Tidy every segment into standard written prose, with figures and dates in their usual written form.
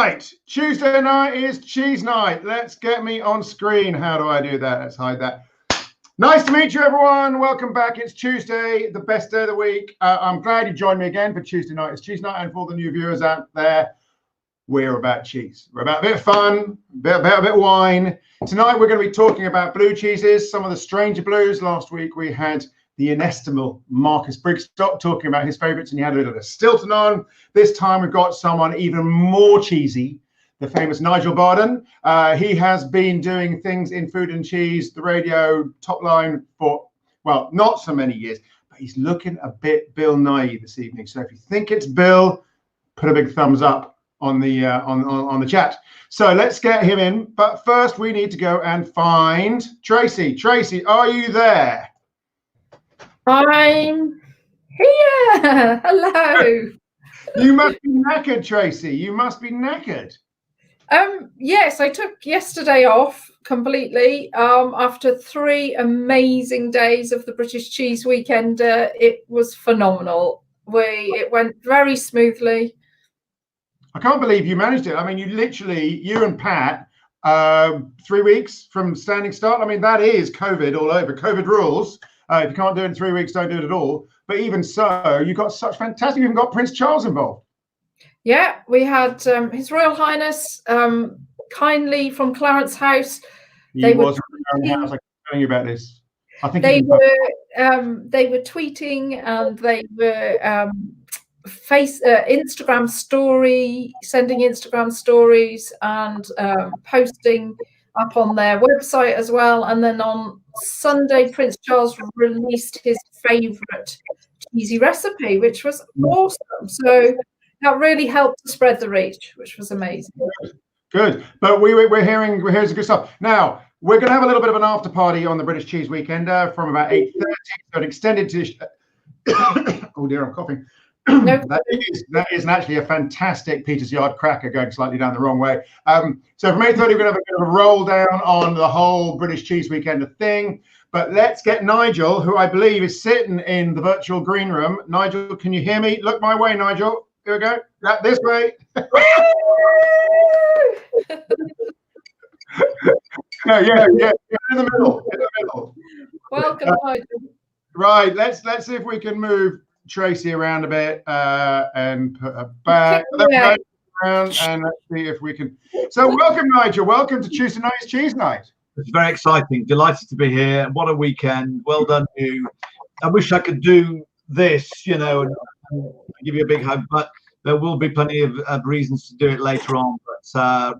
Right, Tuesday night is cheese night. Let's get me on screen. How do I do that? Let's hide that. Nice to meet you, everyone. Welcome back. It's Tuesday, the best day of the week. I'm glad you joined me again for Tuesday night. It's cheese night, and for the new viewers out there, we're about cheese. We're about a bit of fun, a bit of wine. Tonight, we're going to be talking about blue cheeses, some of the stranger blues. Last week, we had the inestimable Marcus Brigstock talking about his favorites, and he had a little bit of Stilton on. This time, we've got someone even more cheesy, the famous Nigel Barden. He has been doing things in food and cheese, the radio, top line for, well, not so many years, but he's looking a bit Bill Nye this evening. So if you think it's Bill, put a big thumbs up on the on the chat. So let's get him in. But first, we need to go and find Tracy. Tracy, are you there? I'm here. Hello. You must be knackered, Tracy. You must be knackered. Yes, I took yesterday off completely after 3 amazing days of the British Cheese Weekend. It was phenomenal. It went very smoothly. I can't believe you managed it. I mean, you and Pat, 3 weeks from standing start. I mean, that is COVID all over. COVID rules. If you can't do it in 3 weeks, don't do it at all. But even so, you got such fantastic. You even got Prince Charles involved. Yeah, we had His Royal Highness kindly from Clarence House. He was from Clarence House. I keep telling you about this. I think they were tweeting, and they were Instagram sending Instagram stories and posting up on their website as well. And then on Sunday, Prince Charles released his favorite cheesy recipe, which was awesome. So that really helped to spread the reach, which was amazing. Good. But we're hearing some good stuff. Now, we're going to have a little bit of an after party on the British Cheese Weekend from about 8:30, so an extended dish. Oh dear, I'm coughing. No. That is actually a fantastic Peter's Yard cracker going slightly down the wrong way. So from 8:30, we're going to have a bit of a roll down on the whole British Cheese Weekend thing. But let's get Nigel, who I believe is sitting in the virtual green room. Nigel, can you hear me? Look my way, Nigel. Here we go. This way. Yeah, in the middle. Welcome, Nigel. Right, let's see if we can move Tracy around a bit and put her back. Around, and let's see if we can. So welcome, Nigel. Welcome to Tuesday Night's Cheese Night. It's very exciting. Delighted to be here. What a weekend. Well done, you. I wish I could do this, and give you a big hug, but there will be plenty of reasons to do it later on. But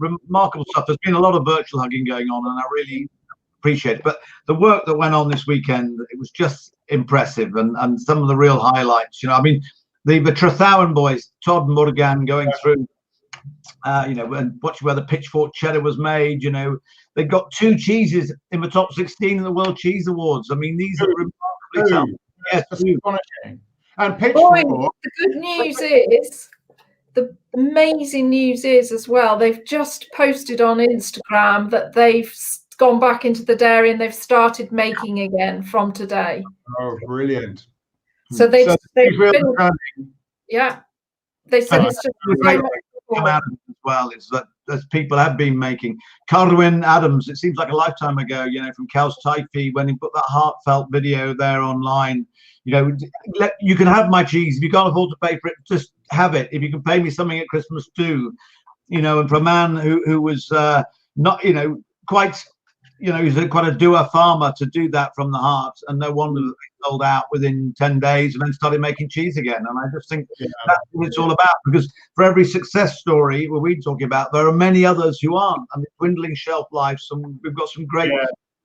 remarkable stuff. There's been a lot of virtual hugging going on, and I really appreciate it. But the work that went on this weekend, it was just impressive, and some of the real highlights. I mean, the Trethowan boys, Todd and Morgan, going through, and watching where the pitchfork cheddar was made. They got 2 cheeses in the top 16 in the World Cheese Awards. I mean, these are remarkably tough. Yes, astonishing. And pitchfork. The good news is, the amazing news is as well, they've just posted on Instagram that they've gone back into the dairy and they've started making again from today. Oh, brilliant. So they said it's just Adams as well, is that as people have been making. Carwyn Adams, it seems like a lifetime ago, from Cow's Typhy, when he put that heartfelt video there online. You can have my cheese. If you can't afford to pay for it, just have it. If you can pay me something at Christmas too, and for a man who was not, quite, he's quite a doer farmer to do that from the heart, and no wonder that they sold out within 10 days and then started making cheese again. And I just think that's what it's all about, because for every success story we're talking about, there are many others who aren't, and dwindling shelf life. We've got some great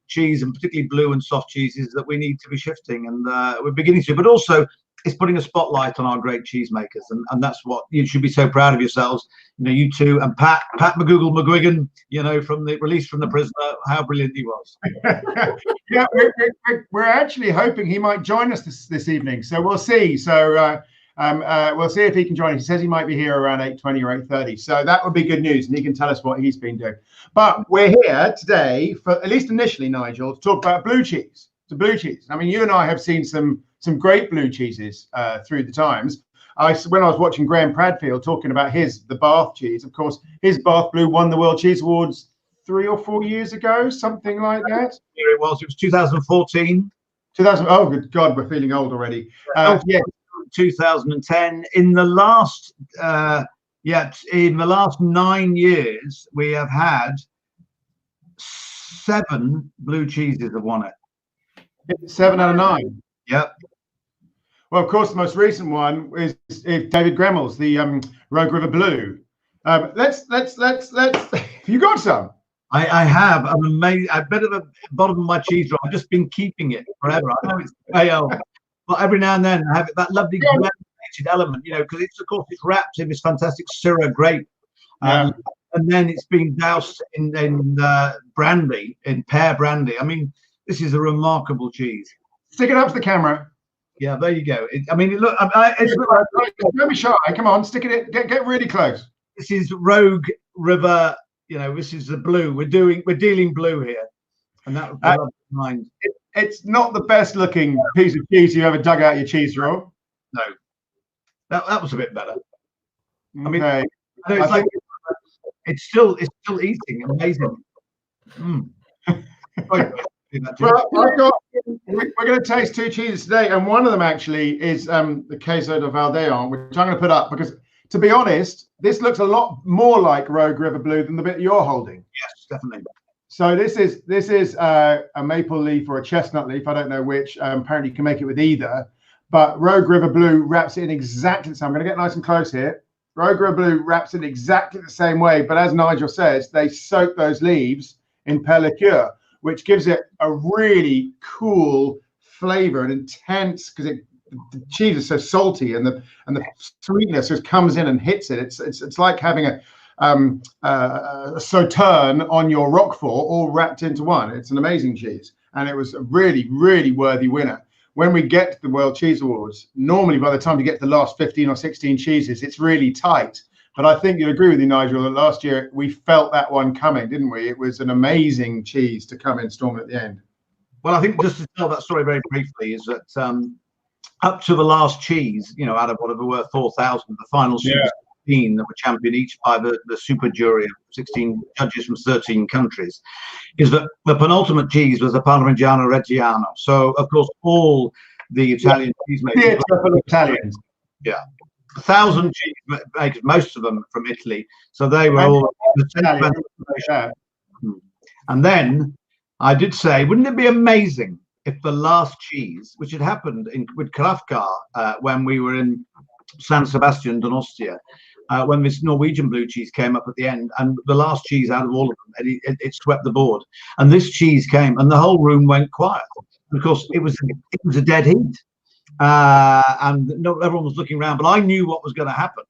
cheese, and particularly blue and soft cheeses, that we need to be shifting, and we're beginning to. But also, it's putting a spotlight on our great cheesemakers, and that's what you should be so proud of yourselves. You two, and Pat McGuigan, from the release from the prisoner, how brilliant he was. Yeah, we're actually hoping he might join us this evening, so we'll see. So we'll see if he can join us. He says he might be here around 8:20 or 8:30, so that would be good news, and he can tell us what he's been doing. But we're here today, for at least initially, Nigel, to talk about blue cheese. I mean, you and I have seen some great blue cheeses through the times. when I was watching Graham Pradfield talking about the Bath cheese, of course, his Bath Blue won the World Cheese Awards 3 or 4 years ago, something like that. Here it was 2014. 2000. Oh, good God, we're feeling old already. Yeah. 2010. In the last, in the last 9 years, we have had 7 blue cheeses have won it. 7 out of 9. Yep. Well, of course, the most recent one is David Gremmel's, the Rogue River Blue. Let's. Have you got some? I have. I'm amazed. I bet at the bottom of my cheese roll. I've just been keeping it forever. I know it's way old, but every now and then I have that lovely granulated element, because it's, of course, it's wrapped in this fantastic Syrah grape, and then it's been doused in brandy, in pear brandy. I mean, this is a remarkable cheese. Stick it up to the camera. Yeah, there you go. Don't be shy. Come on, stick it. Get really close. This is Rogue River. This is the blue. We're dealing blue here, and that was mind. It's not the best looking piece of cheese you ever dug out your cheese roll. No, that was a bit better. Okay. I mean, it's still eating. Amazing. Well, we're going to taste 2 cheeses today, and one of them actually is the Queso de Valdeon, which I'm going to put up because, to be honest, this looks a lot more like Rogue River Blue than the bit you're holding. Yes, definitely. So this is a maple leaf or a chestnut leaf. I don't know which. Apparently, you can make it with either. But Rogue River Blue wraps it in exactly the same. I'm going to get nice and close here. Rogue River Blue wraps it exactly the same way. But as Nigel says, they soak those leaves in pear liqueur, which gives it a really cool flavor and intense, because the cheese is so salty, and the sweetness just comes in and hits it. It's like having a sauterne on your Roquefort all wrapped into one. It's an amazing cheese, and it was a really, really worthy winner. When we get to the World Cheese Awards, normally by the time you get to the last 15 or 16 cheeses, it's really tight. But I think you'll agree with me, Nigel, that last year we felt that one coming, didn't we? It was an amazing cheese to come in storming at the end. Well, I think just to tell that story very briefly is that up to the last cheese, out of whatever were 4,000, the final 16 that were championed each by the super jury of 16 judges from 13 countries, is that the penultimate cheese was the Parmigiano Reggiano. So, of course, all the Italian cheesemakers. Italians. Yeah. 1,000 cheese makers, most of them from Italy. So they were all Italian. And then I did say, wouldn't it be amazing if the last cheese, which had happened with Kraftkar when we were in San Sebastian Donostia, when this Norwegian blue cheese came up at the end, and the last cheese out of all of them, it swept the board. And this cheese came, and the whole room went quiet. Of course, it was a dead heat. And everyone was looking around, but I knew what was going to happen,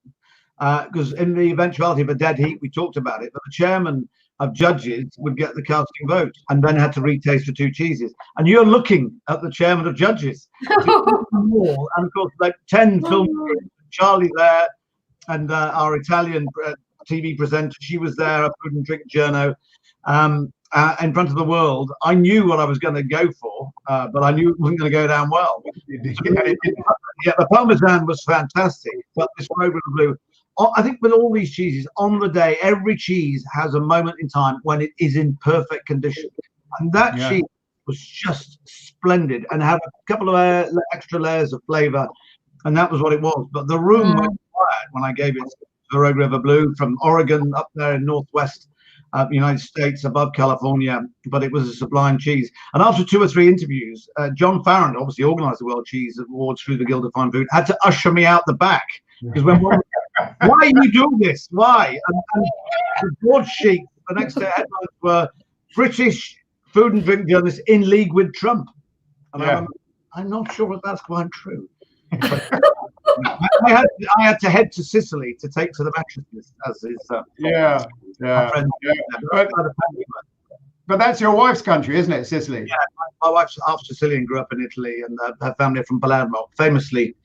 because in the eventuality of a dead heat, we talked about it, but the chairman of judges would get the casting vote and then had to retaste the 2 cheeses. And you're looking at the chairman of judges. And of course, like 10 film crews, Charlie there, and our Italian TV presenter, she was there, a food and drink journo, in front of the world. I knew what I was going to go for, but I knew it wasn't going to go down well. Yeah, the Parmesan was fantastic, but this Rogue River Blue, I think with all these cheeses, on the day, every cheese has a moment in time when it is in perfect condition. And that cheese was just splendid and had a couple of extra layers of flavor, and that was what it was. But the room went quiet when I gave it the Rogue River Blue from Oregon up there in northwest United States above California, but it was a sublime cheese. And after 2 or 3 interviews, John Farrand, obviously organised the World Cheese Awards through the Guild of Fine Food, had to usher me out the back, because when why you do this? Why? And the broadsheet the next day headlines were British food and drink journalists in league with Trump. And I'm not sure that that's quite true. I had to head to Sicily to take to the mattresses, as is But that's your wife's country, isn't it, Sicily? Yeah, my wife's half Sicilian, grew up in Italy, and her family are from Palermo, famously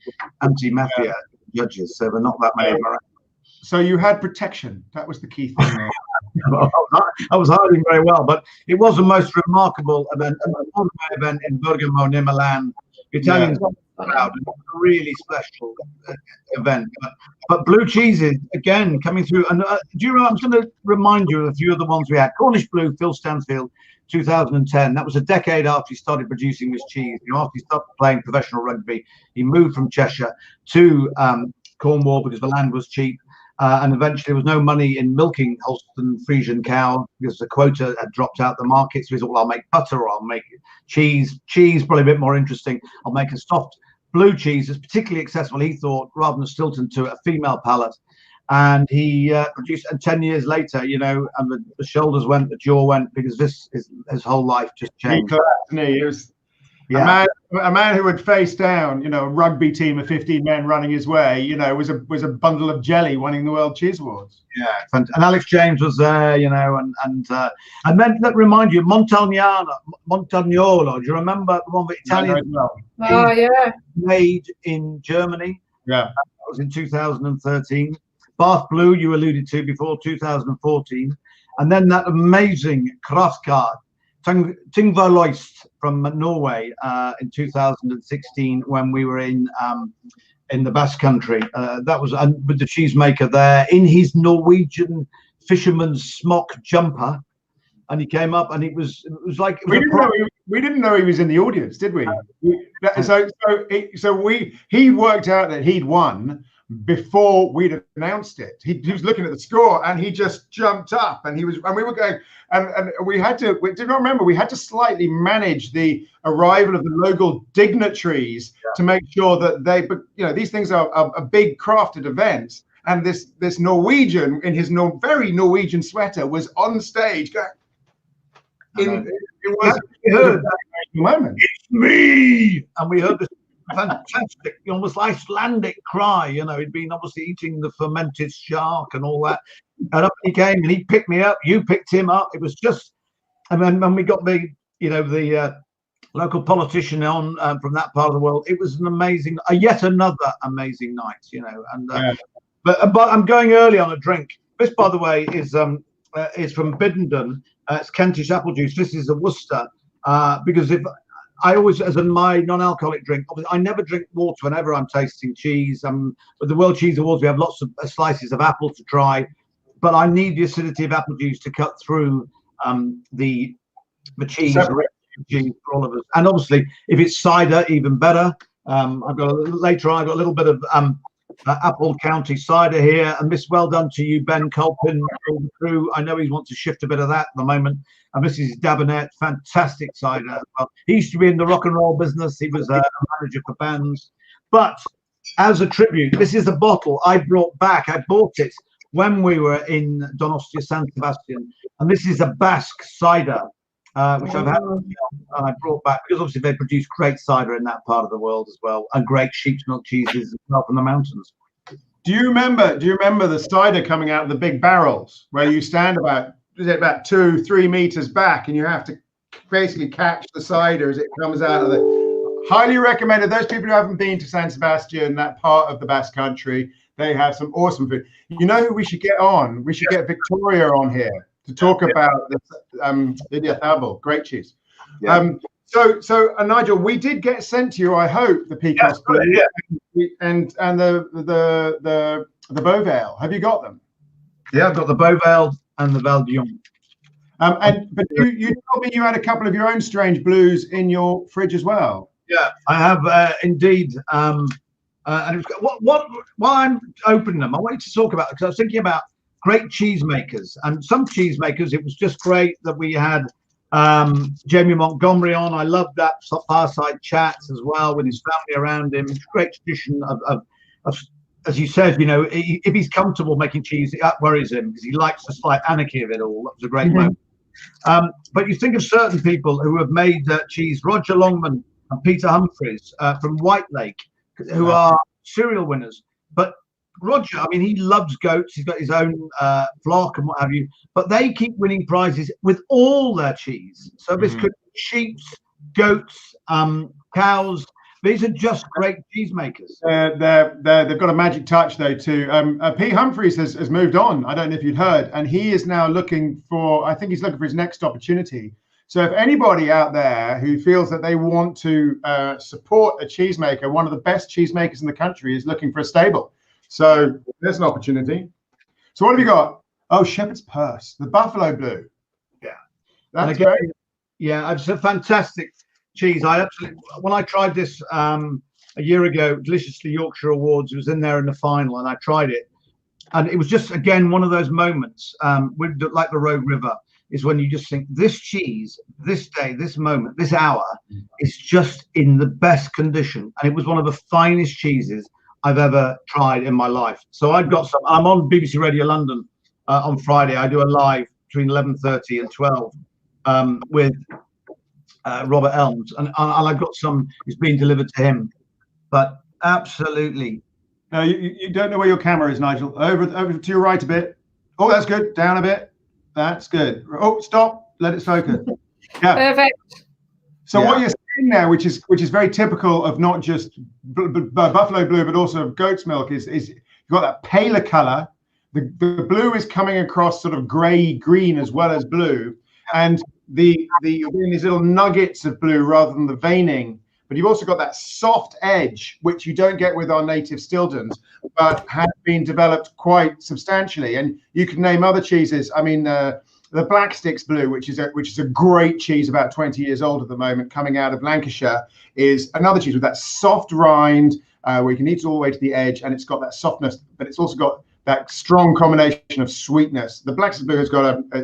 anti-mafia judges, so there are not that many around. So you had protection. That was the key thing there. I was hiding very well, but it was the most remarkable event, an event in Bergamo near Milan. The Italians are proud. It was a really special event. But blue cheeses, again, coming through. And do you remember, I'm going to remind you of a few of the ones we had. Cornish Blue, Phil Stansfield, 2010. That was a decade after he started producing this cheese. You know, after he started playing professional rugby, he moved from Cheshire to Cornwall because the land was cheap. And eventually there was no money in milking Holstein Friesian cow because the quota had dropped out the market. So he thought, well, I'll make butter or I'll make cheese. Cheese, probably a bit more interesting. I'll make a soft blue cheese that's particularly accessible, he thought, rather than Stilton, to a female palate. And he produced, and 10 years later, you know, and the shoulders went, the jaw went, because this is his whole life just changed. He was a man who would face down, you know, a rugby team of 15 men running his way, you know, was a bundle of jelly winning the World Cheese Awards. Yeah, and Alex James was there, you know, and then let remind you, Montagnolo. Do you remember the one that Italian made in Germany? Yeah, that was in 2013. Bath Blue, you alluded to before, 2014, and then that amazing Kraftkar Tingvarloist from Norway in 2016 when we were in the Basque Country. That was with the cheesemaker there in his Norwegian fisherman's smock jumper, and he came up and it was like we didn't know he was in the audience, did we? He worked out that he'd won before we'd announced it. He was looking at the score and he just jumped up and we were going and we did not remember, we had to slightly manage the arrival of the local dignitaries to make sure that they, you know, these things are a big crafted events, and this Norwegian in his very Norwegian sweater was on stage going, it was a moment. It's me, and we heard this fantastic, almost Icelandic cry. You know, he'd been obviously eating the fermented shark and all that, and up he came and he picked me up. You picked him up. It was just, and then when we got the local politician on from that part of the world, it was an amazing, yet another amazing night. You know, and but I'm going early on a drink. This, by the way, is from Biddenden. It's Kentish apple juice. This is a Worcester because if I always, as in my non-alcoholic drink, I never drink water whenever I'm tasting cheese. With the World Cheese Awards, we have lots of slices of apple to try, but I need the acidity of apple juice to cut through the cheese for all of us. And obviously, if it's cider, even better. I've got a little bit of Apple County cider here, and this, well done to you, Ben Colpin, all the crew. I know he wants to shift a bit of that at the moment. And this is Dabonet, fantastic cider. Well, he used to be in the rock and roll business. He was a manager for bands. But as a tribute, this is a bottle I brought back. I bought it when we were in Donostia, San Sebastian. And this is a Basque cider, which I've had and I brought back because obviously they produce great cider in that part of the world as well, and great sheep's milk cheeses as well from the mountains. Do you remember the cider coming out of the big barrels where you stand about 2-3 meters back and you have to basically catch the cider as it comes out of the... Highly recommended. Those people who haven't been to San Sebastian, that part of the Basque Country, they have some awesome food. You know who we should get on? We should get Victoria on here to talk about this Lydia Thabel, great cheese. Yeah. So Nigel, we did get sent to you, I hope, the Peacock's Blue and the Beauvale. Have you got them? Yeah, I've got the Beauvale and the Val d'Yon. But you told me you had a couple of your own strange blues in your fridge as well. Yeah, I have indeed. And while I'm opening them, I wanted to talk about, because I was thinking about great cheesemakers, and some cheesemakers, it was just great that we had Jamie Montgomery on. I loved that fireside chats as well with his family around him. It's a great tradition of as you said, you know, if he's comfortable making cheese, that worries him because he likes the slight anarchy of it all. That was a great moment. But you think of certain people who have made cheese, Roger Longman and Peter Humphreys from White Lake, who are serial winners. But Roger, I mean, he loves goats. He's got his own flock and what have you. But they keep winning prizes with all their cheese. So this could be sheep, goats, cows. These are just great cheesemakers. They've got a magic touch, though, too. Pete Humphreys has moved on. I don't know if you'd heard. And he is now looking for, I think he's looking for his next opportunity. So if anybody out there who feels that they want to support a cheesemaker, one of the best cheesemakers in the country is looking for a stable. So there's an opportunity. So what have you got? Oh, Shepherd's Purse, the Buffalo Blue. Yeah. That's great. Yeah, it's a fantastic cheese. When I tried this a year ago, Deliciously Yorkshire Awards, it was in there in the final, and I tried it. And it was just, again, one of those moments, like the Rogue River, is when you just think this cheese, this day, this moment, this hour is just in the best condition. And it was one of the finest cheeses I've ever tried in my life. So I've got some. I'm on BBC Radio London on Friday. I do a live between 11:30 and 12 with Robert Elms. And I've got some, it's being delivered to him. But absolutely. No, you don't know where your camera is, Nigel. Over to your right a bit. Oh, that's good. Down a bit. That's good. Oh, stop. Let it focus. Yeah. Perfect. So what you're seeing there, which is very typical of not just buffalo blue, but also of goat's milk, is you've got that paler color. The blue is coming across sort of grey green as well as blue, and you're getting these little nuggets of blue rather than the veining. But you've also got that soft edge, which you don't get with our native Stildens, but has been developed quite substantially. And you could name other cheeses. I mean, the Black Sticks Blue, which is a great cheese, about 20 years old at the moment, coming out of Lancashire, is another cheese with that soft rind where you can eat it all the way to the edge, and it's got that softness, but it's also got that strong combination of sweetness. The Black Sticks Blue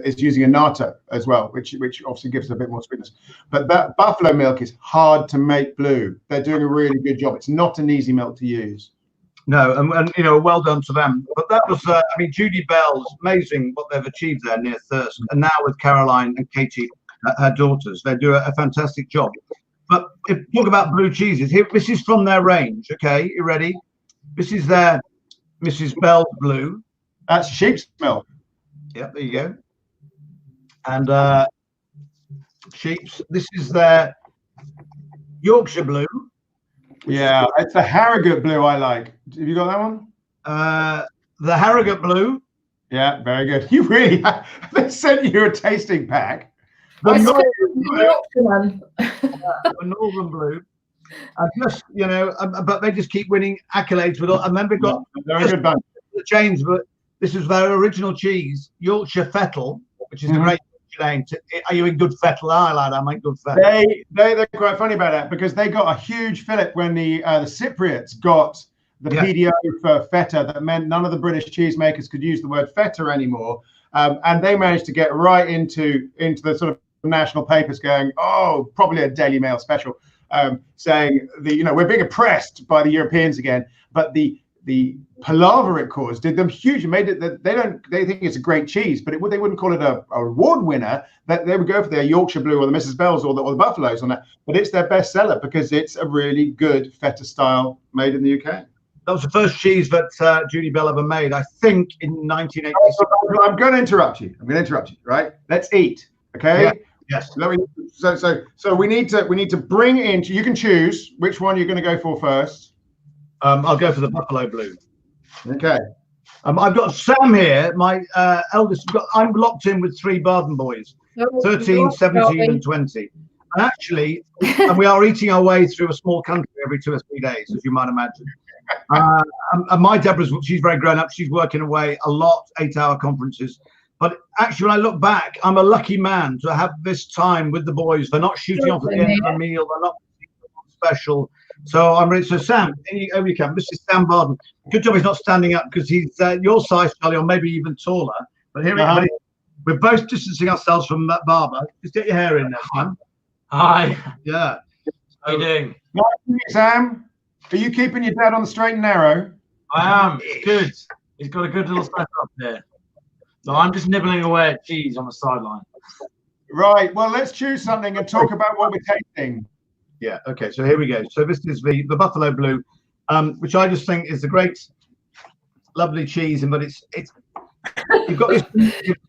is using a natto as well, which obviously gives it a bit more sweetness. But that buffalo milk is hard to make blue. They're doing a really good job. It's not an easy milk to use. No, and well done to them. But that was, Judy Bell's amazing what they've achieved there near Thirsk, and now with Caroline and Katie, her daughters, they do a fantastic job. But if you talk about blue cheeses, here, this is from their range. Okay, you ready? This is their Mrs. Bell's Blue. That's sheep's milk. Yep, there you go. And sheep's. This is their Yorkshire Blue. Yeah, it's the Harrogate Blue I like. Have you got that one? The Harrogate Blue. Yeah, very good. You really have, they sent you a tasting pack. The Northern Blue. Just but they just keep winning accolades with all. And then we've got very good bunch. The change, but this is their original cheese, Yorkshire Fettle, which is a great name. Are you in good fettle? I like that. I'm in good fettle. They're quite funny about that because they got a huge fillip when the Cypriots got the PDO for feta. That meant none of the British cheesemakers could use the word feta anymore, and they managed to get right into the sort of national papers, going, oh, probably a Daily Mail special. Saying we're being oppressed by the Europeans again, but the palaver it caused did them huge. It made it that they think it's a great cheese, but they wouldn't call it a award winner. That they would go for their Yorkshire Blue or the Mrs. Bell's or the Buffaloes on that. But it's their bestseller because it's a really good feta style made in the UK. That was the first cheese that Judy Bell ever made, I think, in 1986. I'm going to interrupt you. Right? Let's eat. Okay. Yeah. Yes. So we need to bring in. You can choose which one you're going to go for first. I'll go for the Buffalo Blue. Okay. I've got Sam here, my eldest. I'm locked in with 3 Baden boys, 13, 17, and 20. And actually, we are eating our way through a small country every 2 or 3 days, as you might imagine. And my Deborah's, she's very grown up. She's working away a lot, 8-hour conferences. But actually, when I look back, I'm a lucky man to have this time with the boys. They're not shooting off at the end of a meal. They're not special. So I'm ready. So Sam, over you come. This is Sam Barden. Good job he's not standing up because he's your size, Charlie, or maybe even taller. But here we're both distancing ourselves from that barber. Just get your hair in there, Sam. Hi. Yeah. How you doing? Nice to meet you, Sam. Are you keeping your dad on the straight and narrow? I am. It's good. He's got a good little setup there. So I'm just nibbling away at cheese on the sideline. Right. Well, let's choose something and talk about what we're tasting. Yeah. Okay. So here we go. So this is the Buffalo Blue, which I just think is a great, lovely cheese, but it's you've got this.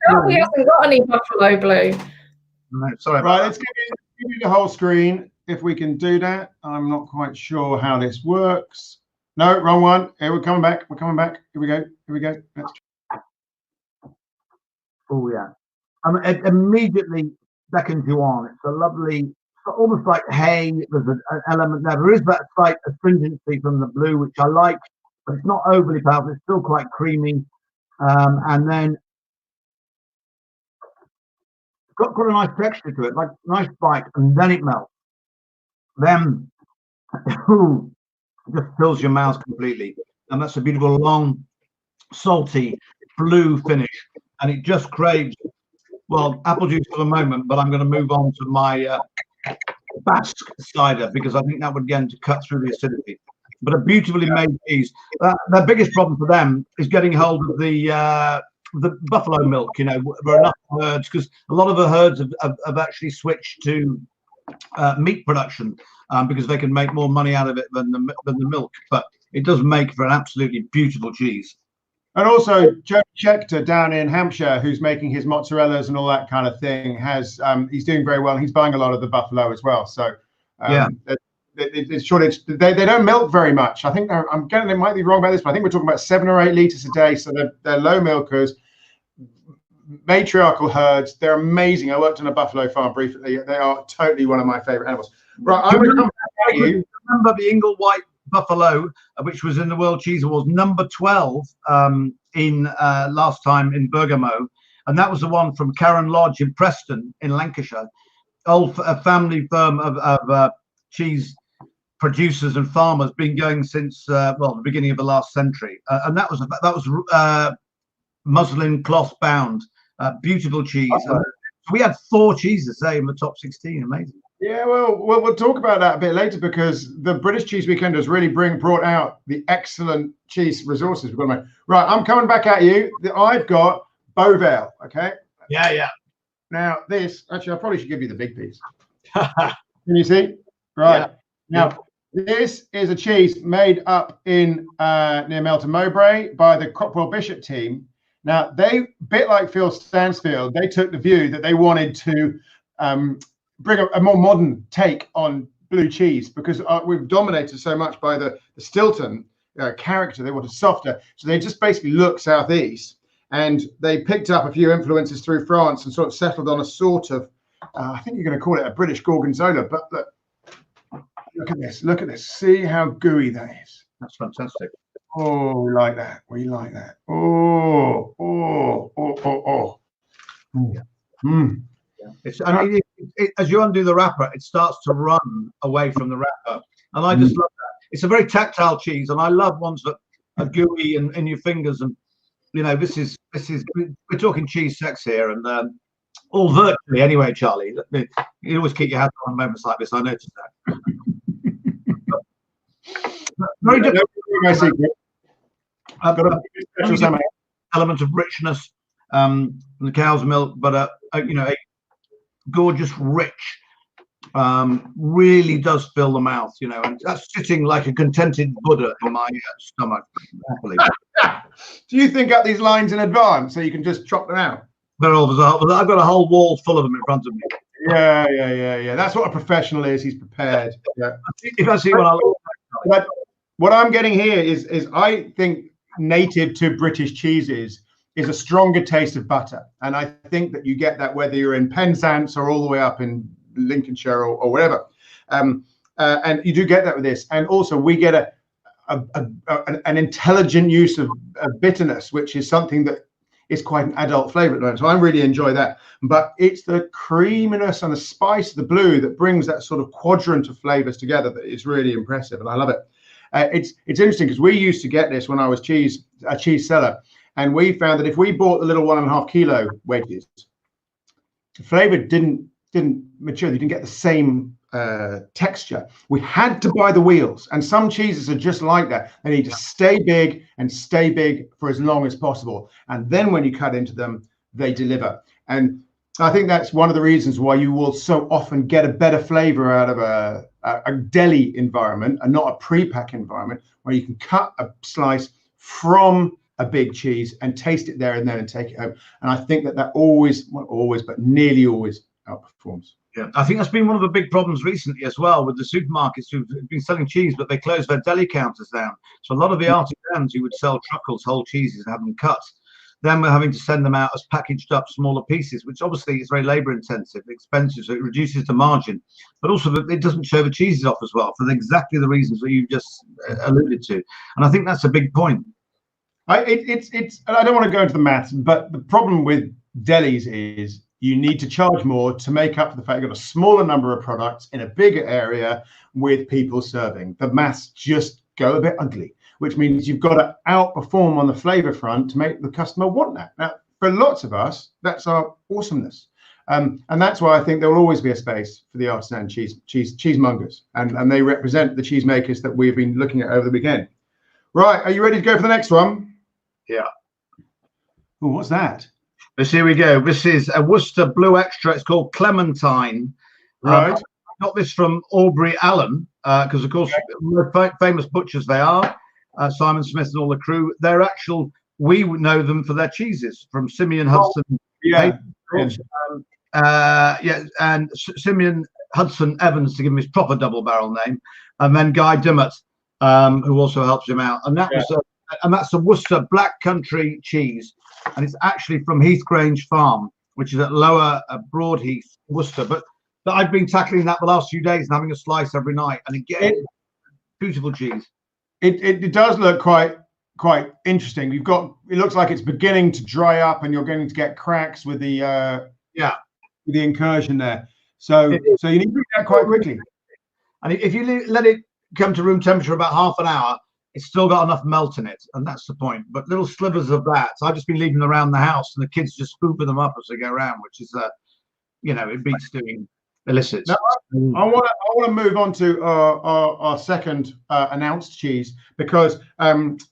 Oh, he hasn't got any Buffalo Blue. No, sorry. Right. Let's give you the whole screen if we can do that. I'm not quite sure how this works. No, wrong one. Here we're coming back. Here we go. Let's Oh yeah. Immediately beckons you on. It's a lovely, almost like hay. There's an element there. There is that slight astringency from the blue, which I like, but it's not overly powerful. It's still quite creamy. And then it's got quite a nice texture to it, like nice bite, and then it melts. Then it just fills your mouth completely. And that's a beautiful, long, salty, blue finish. And it just craves, well, apple juice for the moment, but I'm going to move on to my Basque cider, because I think that would again to cut through the acidity. But a beautifully made cheese. The biggest problem for them is getting hold of the buffalo milk. You know, there are enough herds, because a lot of the herds have actually switched to meat production because they can make more money out of it than the milk. But it does make for an absolutely beautiful cheese. And also, Joe Schechter down in Hampshire, who's making his mozzarellas and all that kind of thing, has he's doing very well. He's buying a lot of the buffalo as well. So yeah, it's shortage. They don't milk very much. I think they might be wrong about this, but I think we're talking about 7 or 8 liters a day. So they're low milkers, matriarchal herds. They're amazing. I worked on a buffalo farm briefly. They are totally one of my favorite animals. Right, I'm going to come back at you. Remember the Ingle White buffalo, which was in the World Cheese Awards, number 12 in last time in Bergamo, and that was the one from Karen Lodge in Preston in Lancashire, a family firm of cheese producers and farmers, been going since well, the beginning of the last century, and that was muslin cloth bound, beautiful cheese. And we had 4 cheeses say in the top 16. Amazing. Yeah, well, we'll talk about that a bit later, because the British Cheese Weekenders really brought out the excellent cheese resources we've got to make. Right, I'm coming back at you. I've got Beauvale, okay? Yeah. Now, this, actually, I probably should give you the big piece. Can you see? Right. Yeah. Now, this is a cheese made up in near Melton Mowbray by the Cropwell Bishop team. Now, they, bit like Phil Stansfield, they took the view that they wanted to bring a more modern take on blue cheese, because we've dominated so much by the Stilton character. They wanted softer, so they just basically looked southeast, and they picked up a few influences through France and sort of settled on a sort of I think you're going to call it a British gorgonzola. But look at this, see how gooey that is. That's fantastic. Oh, we like that, oh. It's, I mean, as you undo the wrapper, it starts to run away from the wrapper, and I just love that. It's a very tactile cheese, and I love ones that are gooey and in your fingers. And you know, this is we're talking cheese sex here, and all virtually anyway. Charlie, you always keep your hands on moments like this. I noticed that. Very different. I've got a element of richness from the cow's milk, but you know, a gorgeous, rich, really does fill the mouth, you know, and that's sitting like a contented Buddha in my stomach. Do you think up these lines in advance so you can just chop them out? They're all bizarre. I've got a whole wall full of them in front of me. Yeah. That's what a professional is. He's prepared. Yeah. If I see what I look like. What I'm getting here is I think native to British cheeses is a stronger taste of butter, and I think that you get that whether you're in Penzance or all the way up in Lincolnshire or whatever, and you do get that with this. And also we get an intelligent use of bitterness, which is something that is quite an adult flavor at the moment. So I really enjoy that. But it's the creaminess and the spice of the blue that brings that sort of quadrant of flavors together that is really impressive, and I love it. It's interesting because we used to get this when I was a cheese seller, and we found that if we bought the little 1.5 kilo wedges, the flavor didn't mature. You didn't get the same texture. We had to buy the wheels, and some cheeses are just like that. They need to stay big and stay big for as long as possible, and then when you cut into them, they deliver. And I think that's one of the reasons why you will so often get a better flavor out of a deli environment and not a pre-pack environment, where you can cut a slice from a big cheese and taste it there and then and take it home. And I think that always, not always, but nearly always outperforms. Yeah, I think that's been one of the big problems recently as well with the supermarkets who've been selling cheese, but they closed their deli counters down. So a lot of the artisans who would sell truckles, whole cheeses, and have them cut, then we're having to send them out as packaged up smaller pieces, which obviously is very labor intensive, expensive, so it reduces the margin, but also it doesn't show the cheeses off as well for exactly the reasons that you just alluded to. And I think that's a big point. I don't want to go into the maths, but the problem with delis is you need to charge more to make up for the fact you've got a smaller number of products in a bigger area with people serving. The maths just go a bit ugly, which means you've got to outperform on the flavor front to make the customer want that. Now, for lots of us, that's our awesomeness. And that's why I think there will always be a space for the artisan cheesemongers. And they represent the cheesemakers that we've been looking at over the weekend. Right, are you ready to go for the next one? Yeah. Oh, what's that? Here we go. This is a Worcester Blue Extra. It's called Clementine. Right. I got this from Aubrey Allen because, of course, famous butchers they are. Simon Smith and all the crew. They're actual. We know them for their cheeses from Simeon Hudson. Yeah. And Simeon Hudson Evans, to give him his proper double barrel name, and then Guy Dimmock, who also helps him out. And that was and that's the Worcester Black Country cheese, and it's actually from Heathgrange Farm, which is at Lower Broadheath, Worcester. But I've been tackling that the last few days and having a slice every night, and again, beautiful cheese. It does look quite interesting. You've got, it looks like it's beginning to dry up, and you're going to get cracks with the with the incursion there. So you need to do that quite quickly. And if you let it come to room temperature about half an hour, it's still got enough melt in it, and that's the point. But little slivers of that. So I've just been leaving them around the house, and the kids just scooping them up as they go around, which is it beats doing illicits. Now, I want to move on to our second announced cheese, because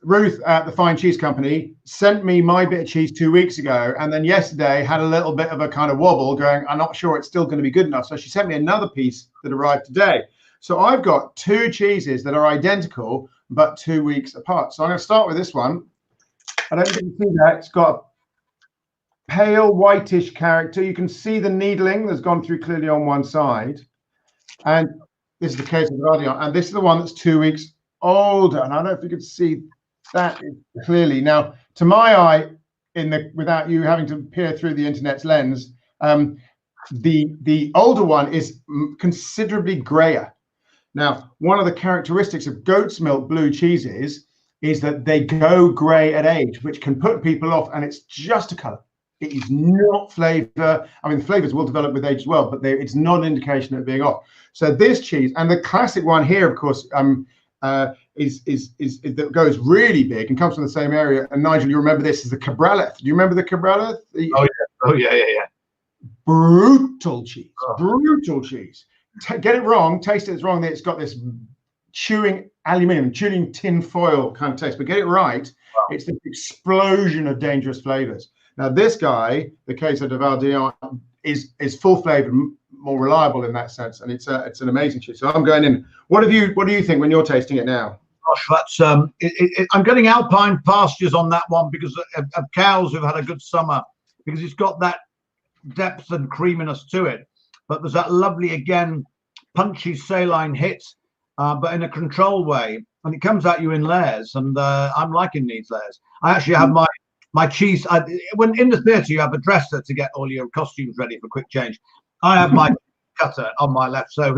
Ruth at the Fine Cheese Company sent me my bit of cheese 2 weeks ago, and then yesterday had a little bit of a kind of wobble, going, I'm not sure it's still going to be good enough. So she sent me another piece that arrived today. So I've got two cheeses that are identical but 2 weeks apart. So I'm going to start with this one. I don't think you can see that. It's got a pale whitish character. You can see the needling that's gone through clearly on one side. And this is the case of the Radion. And this is the one that's 2 weeks older. And I don't know if you can see that clearly. Now, to my eye, without you having to peer through the internet's lens, the older one is considerably grayer. Now, one of the characteristics of goat's milk blue cheeses is that they go grey at age, which can put people off, and it's just a colour. It is not flavour. I mean, the flavours will develop with age as well, but it's not an indication of it being off. So this cheese, and the classic one here, of course, is that goes really big and comes from the same area. And Nigel, you remember this is the Cabraleth. Do you remember the Cabraleth? Oh yeah. Brutal cheese. Brutal cheese. Get it wrong, taste it's wrong. It's got this chewing aluminium, chewing tin foil kind of taste, but get it right, it's this explosion of dangerous flavors. Now this guy, the Queso de Valdion, is full flavored, more reliable in that sense, and it's an amazing cheese. So I'm going in. What do you think when you're tasting it now? Gosh, that's I'm getting alpine pastures on that one because of cows who've had a good summer, because it's got that depth and creaminess to it. But there's that lovely, again, punchy saline hit, but in a controlled way. And it comes at you in layers. And I'm liking these layers. I actually have my cheese. When in the theatre, you have a dresser to get all your costumes ready for quick change. I have my cutter on my left. So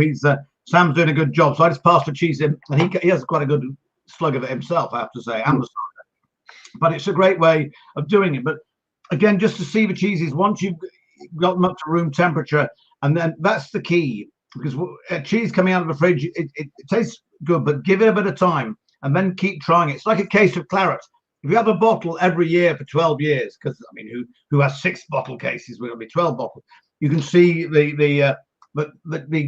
Sam's doing a good job. So I just pass the cheese in. And he has quite a good slug of it himself, I have to say. And the cider. But it's a great way of doing it. But again, just to see the cheeses, once you've got them up to room temperature, and then that's the key, because cheese coming out of the fridge, it tastes good, but give it a bit of time and then keep trying it. It's like a case of claret. If you have a bottle every year for 12 years, because I mean, who has 6 bottle cases? We're going to be 12 bottles. You can see the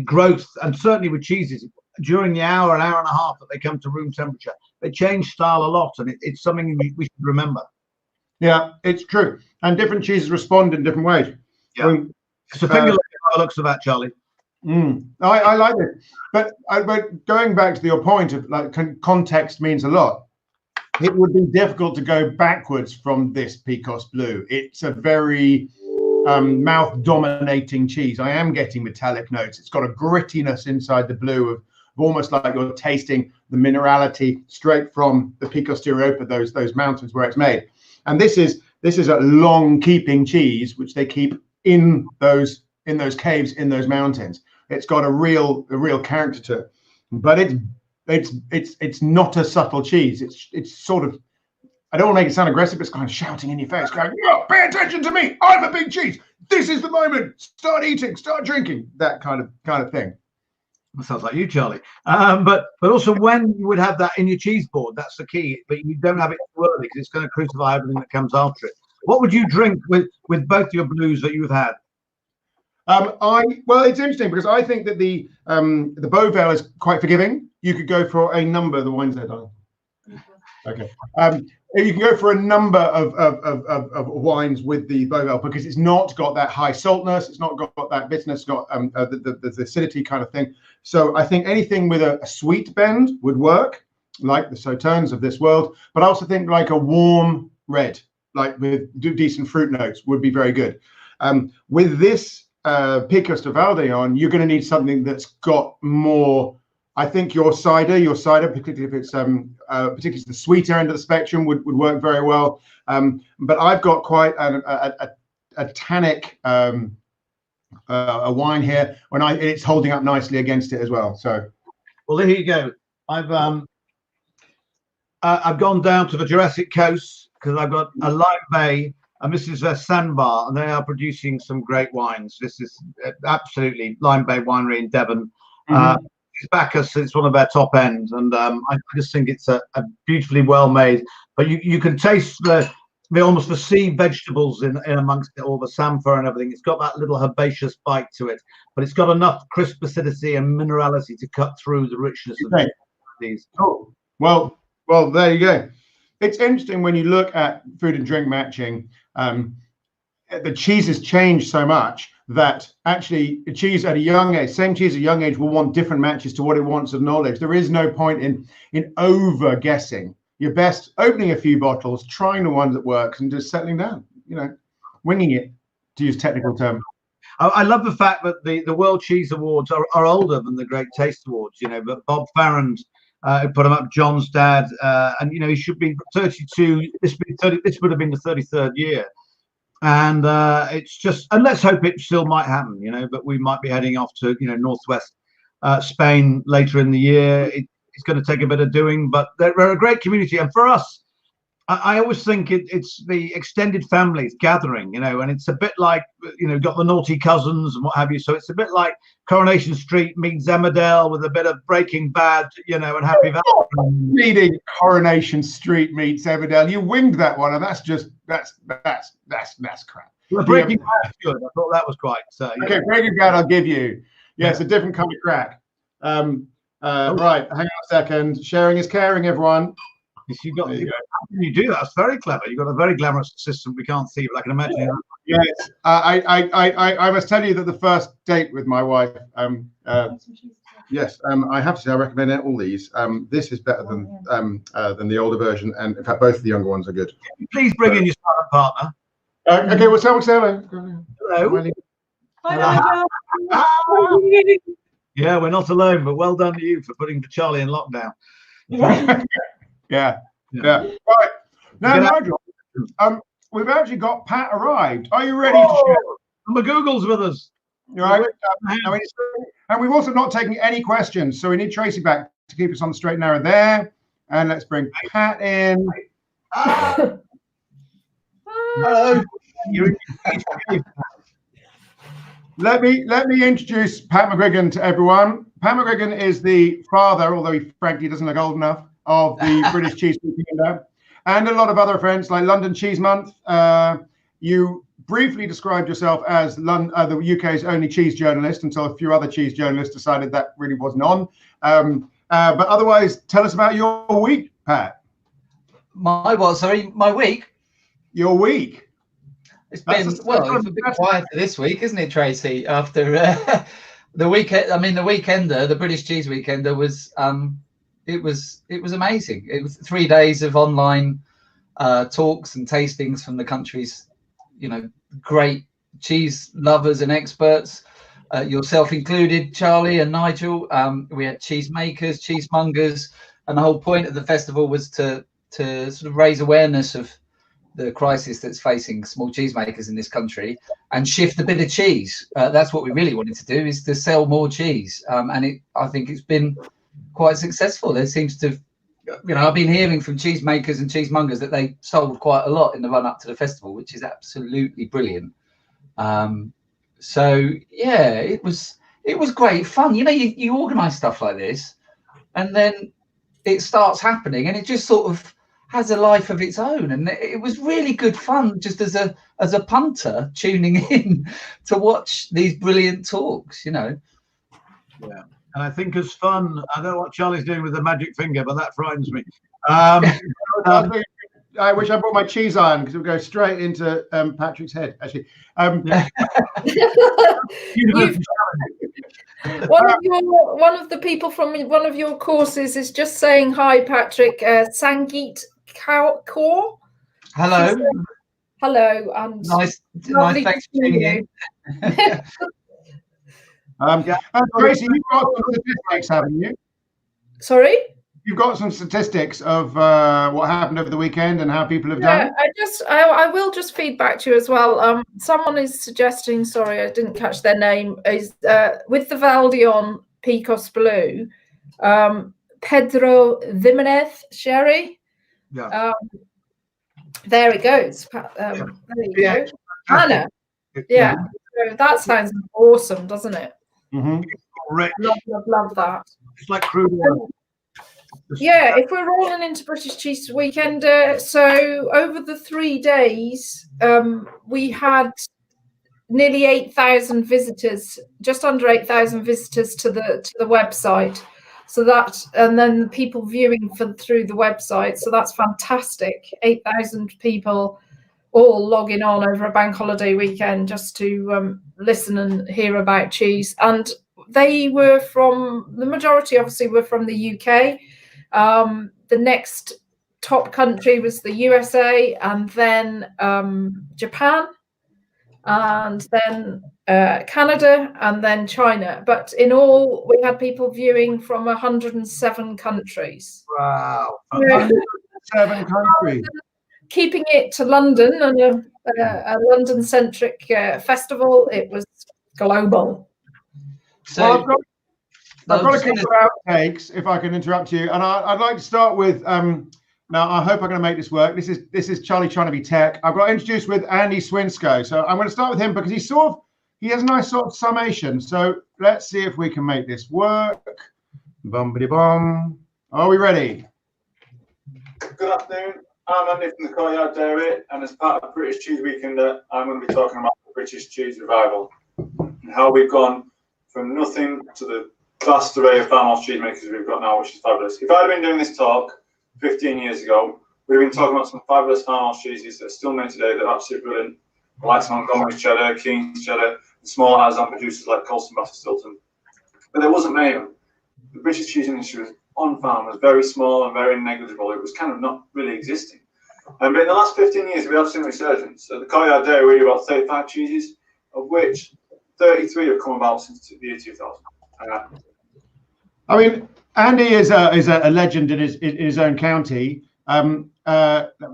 growth, and certainly with cheeses, during the hour and a half that they come to room temperature, they change style a lot, and it's something we should remember. Yeah, it's true, and different cheeses respond in different ways. Yeah. It's a finger looks of that, Charlie. I like it, but going back to your point of like context means a lot. It would be difficult to go backwards from this Picos Blue. It's a very mouth-dominating cheese. I am getting metallic notes. It's got a grittiness inside the blue of almost like you're tasting the minerality straight from the Picos de Europa, those mountains where it's made. And this is This is a long keeping cheese, which they keep in those caves in those mountains. It's got a real character to it, but it's not a subtle cheese. It's sort of, I don't want to make it sound aggressive, but it's kind of shouting in your face, going, "No, pay attention to me. I'm a big cheese. This is the moment. Start eating, start drinking." That kind of thing. That sounds like you, Charlie. But also when you would have that in your cheese board, that's the key. But you don't have it too early because it's going to crucify everything that comes after it. What would you drink with both your blues that you've had? Well, it's interesting because I think that the Beauvale is quite forgiving. You could go for a number of the wines there, darling. Okay. You can go for a number of wines with the Beauvale because it's not got that high saltness, it's not got that bitterness, it's got the acidity kind of thing. So I think anything with a sweet bend would work, like the Sauternes of this world. But I also think like a warm red, like with decent fruit notes, would be very good. With this Picos de Valdeon, you're going to need something that's got more. I think your cider, particularly if it's particularly the sweeter end of the spectrum, would work very well. But I've got quite a tannic a wine here it's holding up nicely against it as well. So, well, there you go. I've gone down to the Jurassic Coast because I've got a Lime Bay, and this is their Sandbar, and they are producing some great wines. This is absolutely Lime Bay Winery in Devon. Mm-hmm. Bacchus, it's one of their top ends, and I just think it's a beautifully well made. But you can taste the almost the sea vegetables in amongst it, all the samphire and everything. It's got that little herbaceous bite to it, but it's got enough crisp acidity and minerality to cut through the richness of these. Oh, well, there you go. It's interesting when you look at food and drink matching. The cheeses change so much that actually a cheese at a young age, same cheese at a young age, will want different matches to what it wants at an old age. There is no point in over guessing. You're best opening a few bottles, trying the one that works, and just settling down. Winging it, to use technical term. I love the fact that the World Cheese Awards are older than the Great Taste Awards. But Bob Farrand put them up, John's dad, and he should be 32. This would have been the 33rd year. And it's just, and let's hope it still might happen, but we might be heading off to, northwest Spain later in the year. It's going to take a bit of doing, but they're a great community. And for us, I always think it's the extended families gathering, and it's a bit like, got the naughty cousins and what have you. So it's a bit like Coronation Street meets Emmerdale with a bit of Breaking Bad, and Happy Valley. Reading Coronation Street meets Emmerdale. You winged that one, and that's crap. Well, Breaking Bad, good. I thought that was quite. Okay, Breaking Bad, I'll give you. Yeah, it's a different kind of crack. Right, hang on a second. Sharing is caring, everyone. How can you do that? That's very clever. You've got a very glamorous assistant we can't see, but I can imagine. Yes, I must tell you that the first date with my wife, yes, I have to say I recommend all these. This is better than the older version, and in fact, both of the younger ones are good. Please bring in your silent partner. Okay, well, someone say hello. Hello. Hi, yeah, we're not alone, but well done to you for putting Charlie in lockdown. Yeah. Right. Now, Nigel, we've actually got Pat arrived. Are you ready to share? McGoogle's with us. Right. And we've also not taken any questions, so we need Tracy back to keep us on the straight and narrow there. And let's bring Pat in. Hello. Let me introduce Pat McGuigan to everyone. Pat McGuigan is the father, although he frankly doesn't look old enough, of the British Cheese Weekender, and a lot of other events like London Cheese Month. You briefly described yourself as the UK's only cheese journalist until a few other cheese journalists decided that really wasn't on. But otherwise, tell us about your week, Pat. My week? Your week. It's been it's a bit quieter this week, isn't it, Tracy? After the weekend, the Weekender, the British Cheese Weekender was it was amazing. It was 3 days of online talks and tastings from the country's, great cheese lovers and experts, yourself included, Charlie and Nigel. We had cheese makers, cheesemongers, and the whole point of the festival was to sort of raise awareness of crisis that's facing small cheesemakers in this country and shift a bit of cheese. That's what we really wanted to do, is to sell more cheese. And I think it's been quite successful. There seems to, I've been hearing from cheesemakers and cheesemongers that they sold quite a lot in the run up to the festival, which is absolutely brilliant. So yeah, it was great fun. You organise stuff like this, and then it starts happening, and it just sort of has a life of its own. And it was really good fun, just as a punter tuning in to watch these brilliant talks. Yeah. And I think as fun, I don't know what Charlie's doing with the magic finger, but that frightens me. I wish I brought my cheese iron, because it would go straight into Patrick's head, actually. One of the people from one of your courses is just saying hi, Patrick. Sangeet Kaur. Hello. Hello. And nice. Thanks for tuning in. Tracy, you've got some statistics, haven't you? Sorry? You've got some statistics of what happened over the weekend and how people have done. I will just feed back to you as well. Someone is suggesting, sorry, I didn't catch their name, is with the Valdion Picos Blue, Pedro Jimenez Sherry. Yeah. There it goes. There you go. Anna. Yeah. So that sounds awesome, doesn't it? Mm-hmm. Love that. It's like crude oil. Yeah, if we're rolling into British Cheese Weekend, so over the 3 days, we had nearly 8,000 visitors, just under 8,000 visitors to the website. So that, and then people viewing through the website. So that's fantastic. 8,000 people all logging on over a bank holiday weekend just to listen and hear about cheese. And they were the majority obviously were from the UK. The next top country was the USA, and then Japan, and then Canada, and then China. But in all, we had people viewing from 107 countries. Wow. 107 countries. Keeping it to London and a London-centric festival, it was global. So I've got a couple of outtakes, if I can interrupt you, and I'd like to start with. Now, I hope I'm going to make this work. This is Charlie trying to be tech. I've got introduced with Andy Swinsko, so I'm going to start with him because he has a nice sort of summation. So let's see if we can make this work. Bumpity bum. Are we ready? Good afternoon. I'm Andy from the Courtyard Dairy, and as part of British Cheese Weekend, I'm going to be talking about the British Cheese Revival and how we've gone from nothing to the vast array of farmhouse cheesemakers we've got now, which is fabulous. If I'd have been doing this talk 15 years ago, we'd have been talking about some fabulous farmhouse cheeses that are still made today that are absolutely brilliant, like Montgomery's cheddar, King's cheddar, and small artisan producers like Colston, Bassett, Stilton. But there wasn't many of them. The British cheese industry on farm was very small and very negligible. It was kind of not really existing. But in the last 15 years, we have seen a resurgence. So the Courtyard Dairy, we do about 35 cheeses, of which 33 have come about since the year 2000. I mean, Andy is a legend in his own county. Let me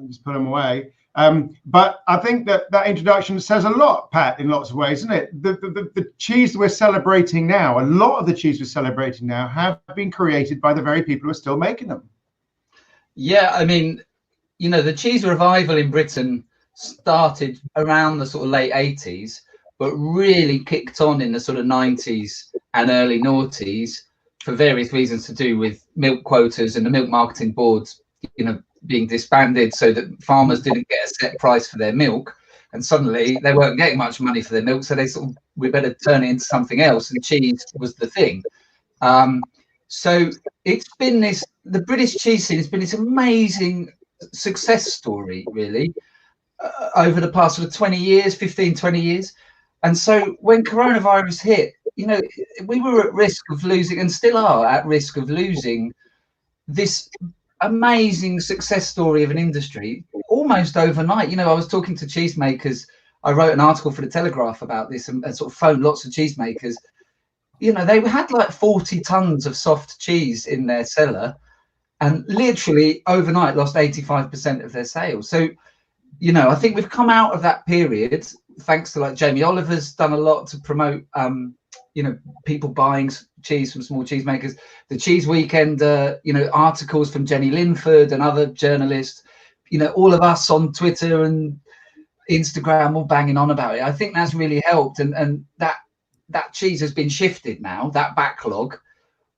just put him away. But I think that introduction says a lot, Pat, in lots of ways, isn't it? The cheese we're celebrating now, a lot of the cheese we're celebrating now have been created by the very people who are still making them. Yeah, I mean, the cheese revival in Britain started around the sort of late 80s, but really kicked on in the sort of 90s and early noughties for various reasons to do with milk quotas and the milk marketing boards, being disbanded so that farmers didn't get a set price for their milk. And suddenly they weren't getting much money for their milk. So they thought, we better turn it into something else. And cheese was the thing. So it's been the British cheese scene has been this amazing success story, really, over the past sort of 20 years. And so when coronavirus hit, we were at risk of losing, and still are at risk of losing, this amazing success story of an industry almost overnight. I was talking to cheesemakers. I wrote an article for the Telegraph about this and sort of phoned lots of cheesemakers. They had like 40 tons of soft cheese in their cellar and literally overnight lost 85% of their sales. So you know, I think we've come out of that period thanks to like Jamie Oliver's done a lot to promote, you know, people buying cheese from small cheesemakers. The Cheese Weekend, you know, articles from Jenny Linford and other journalists, you know, all of us on Twitter and Instagram all banging on about it. I think that's really helped, and that cheese has been shifted now, that backlog.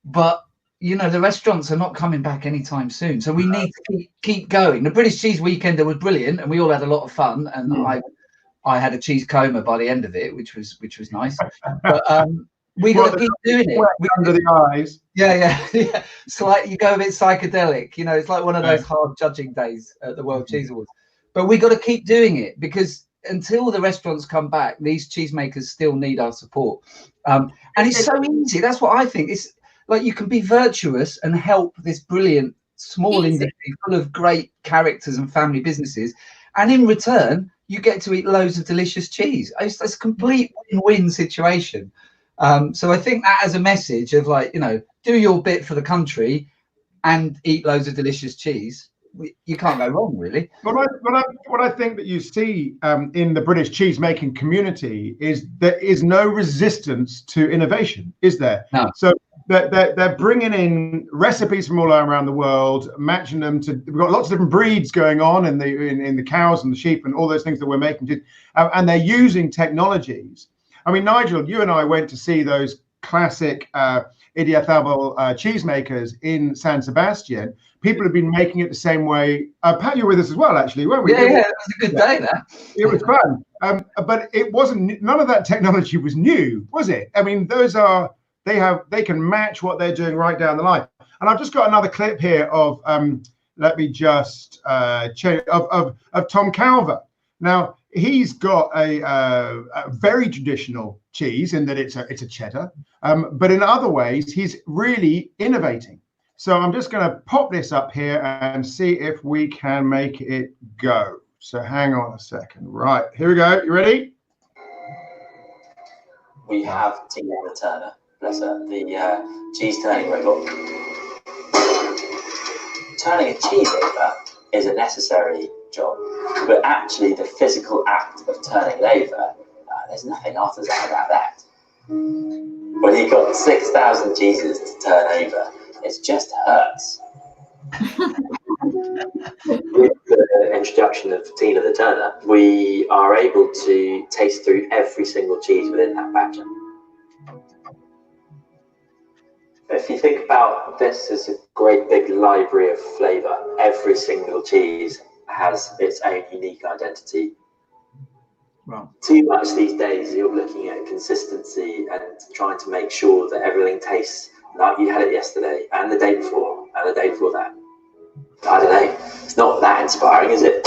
But you know, the restaurants are not coming back anytime soon, so we need to keep going. The British Cheese Weekender was brilliant, and we all had a lot of fun. And I had a cheese coma by the end of it, which was nice. But we got to keep doing it. Under the eyes. Yeah. It's like you go a bit psychedelic. You know, it's like one of those hard judging days at the World Cheese Awards. But we got to keep doing it, because until the restaurants come back, these cheesemakers still need our support. And it's so easy. That's what I think. It's like you can be virtuous and help this brilliant small industry full of great characters and family businesses, and in return you get to eat loads of delicious cheese. It's a complete win-win situation. So I think that as a message of, like, you know, do your bit for the country and eat loads of delicious cheese, you can't go wrong, really. What I think that you see in the British cheese making community is there is no resistance to innovation, is there? No. So they're bringing in recipes from all around the world, matching them to. We've got lots of different breeds going on in the cows and the sheep and all those things that we're making, and they're using technologies. I mean, Nigel, you and I went to see those classic Idiazabal cheesemakers in San Sebastian. People have been making it the same way. Pat, you were with us as well, actually, weren't we? Yeah, it was a good day, that. It was fun. But it wasn't, none of that technology was new, was it? I mean, they can match what they're doing right down the line. And I've just got another clip here of, let me just check, of Tom Calver. Now, he's got a very traditional cheese in that it's a cheddar, but in other ways, he's really innovating. So I'm just going to pop this up here and see if we can make it go. So hang on a second. Right, here we go. You ready? We have Tina Turner, bless her, the cheese turning robot. Turning a cheese over is a necessary job, but actually the physical act of turning it over, there's nothing artisan about that. When you've got 6,000 cheeses to turn over, it just hurts. With the introduction of Tina the Turner, we are able to taste through every single cheese within that batch. If you think about this as a great big library of flavour, every single cheese has its own unique identity. Wow. Too much these days, you're looking at consistency and trying to make sure that everything tastes like you had it yesterday and the day before and the day before that. I don't know. It's not that inspiring, is it?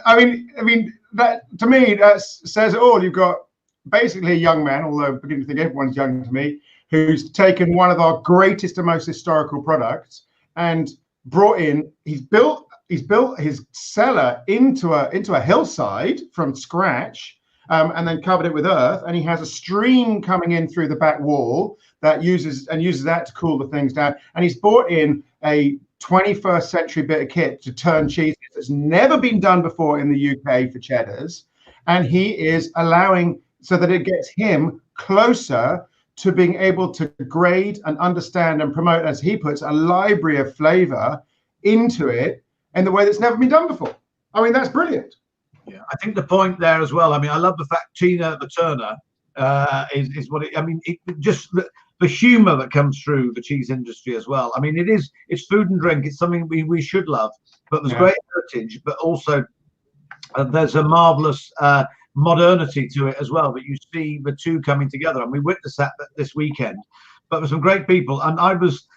I mean that, to me, that says it all. You've got basically a young man, although I'm beginning to think everyone's young to me, who's taken one of our greatest and most historical products and brought in. He's built his cellar into a hillside from scratch. And then covered it with earth, and he has a stream coming in through the back wall that uses that to cool the things down. And he's brought in a 21st century bit of kit to turn cheese that's never been done before in the UK for cheddars, and he is allowing so that it gets him closer to being able to grade and understand and promote, as he puts, a library of flavour into it in the way that's never been done before. I mean, that's brilliant. Yeah, I think the point there as well. I mean, I love the fact Tina the Turner is what it. I mean, just the humour that comes through the cheese industry as well. I mean, it's food and drink. It's something we should love. But there's great heritage, but also there's a marvellous modernity to it as well. That you see the two coming together, and we witnessed that this weekend. But with some great people, and I was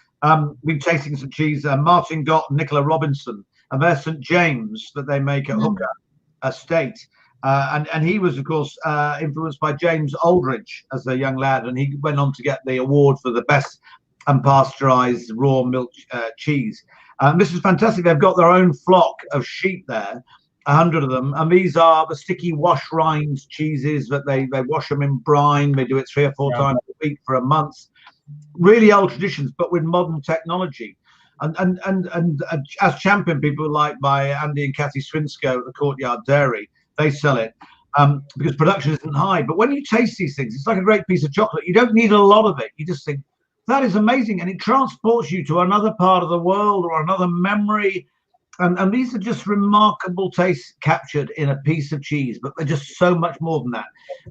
been tasting some cheese. Martin Gott and Nicola Robinson, and their St James that they make at Hooker Estate, and he was, of course, influenced by James Aldridge as a young lad, and he went on to get the award for the best unpasteurized raw milk cheese. This is fantastic. They've got their own flock of sheep there, 100 of them, and these are the sticky wash rind cheeses that they wash them in brine. They do it 3 or 4 times a week for a month. Really old traditions, but with modern technology. And as champion, people like by Andy and Kathy Swinsko at the Courtyard Dairy, they sell it because production isn't high. But when you taste these things, it's like a great piece of chocolate. You don't need a lot of it. You just think, that is amazing. And it transports you to another part of the world or another memory. And these are just remarkable tastes captured in a piece of cheese, but they're just so much more than that.